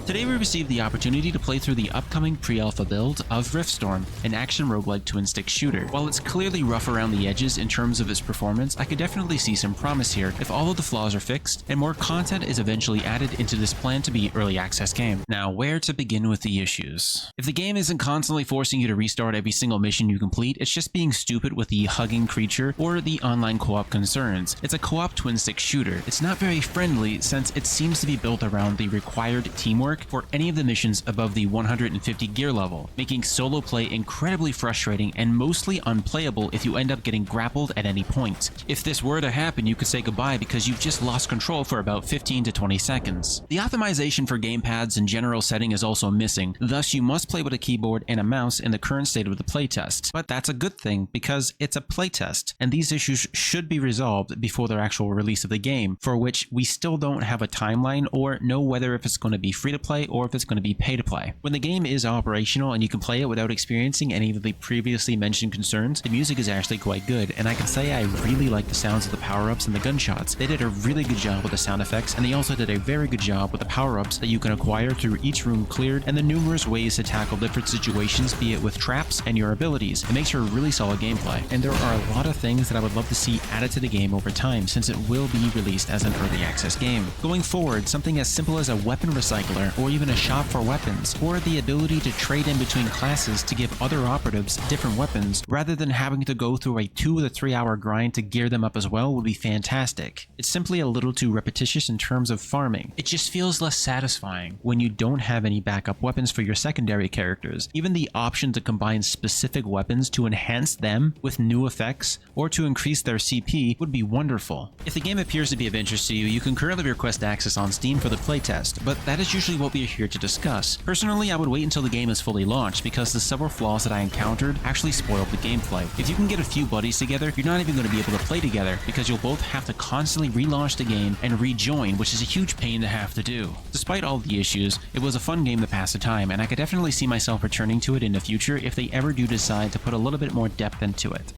Today we received the opportunity to play through the upcoming pre-alpha build of Riftstorm, an action roguelike twin-stick shooter. While it's clearly rough around the edges in terms of its performance, I could definitely see some promise here if all of the flaws are fixed and more content is eventually added into this plan to be early access game. Now, where to begin with the issues? If the game isn't constantly forcing you to restart every single mission you complete, it's just being stupid with the hugging creature or the online co-op concerns. It's a co-op twin-stick shooter. It's not very friendly since it seems to be built around the required teamwork for any of the missions above the 150 gear level, making solo play incredibly frustrating and mostly unplayable if you end up getting grappled at any point. If this were to happen, you could say goodbye because you've just lost control for about 15 to 20 seconds. The optimization for gamepads and general setting is also missing, thus you must play with a keyboard and a mouse in the current state of the playtest. But that's a good thing because it's a playtest, and these issues should be resolved before their actual release of the game, for which we still don't have a timeline or know whether if it's going to be free to play or if it's going to be pay to play. When the game is operational and you can play it without experiencing any of the previously mentioned concerns, the music is actually quite good, and I can say I really like the sounds of the power-ups and the gunshots. They did a really good job with the sound effects, and they also did a very good job with the power-ups that you can acquire through each room cleared and the numerous ways to tackle different situations, be it with traps and your abilities. It makes for a really solid gameplay, and there are a lot of things that I would love to see added to the game over time since it will be released as an early access game. Going forward, something as simple as a weapon recycler or even a shop for weapons, or the ability to trade in between classes to give other operatives different weapons rather than having to go through a 2 to 3 hour grind to gear them up as well, would be fantastic. It's simply a little too repetitious in terms of farming. It just feels less satisfying when you don't have any backup weapons for your secondary characters. Even the option to combine specific weapons to enhance them with new effects or to increase their CP would be wonderful. If the game appears to be of interest to you, you can currently request access on Steam for the playtest, but that is usually what we are here to discuss. Personally, I would wait until the game is fully launched because the several flaws that I encountered actually spoiled the gameplay. If you can get a few buddies together, you're not even going to be able to play together because you'll both have to constantly relaunch the game and rejoin, which is a huge pain to have to do. Despite all the issues, it was a fun game to pass the time, and I could definitely see myself returning to it in the future if they ever do decide to put a little bit more depth into it.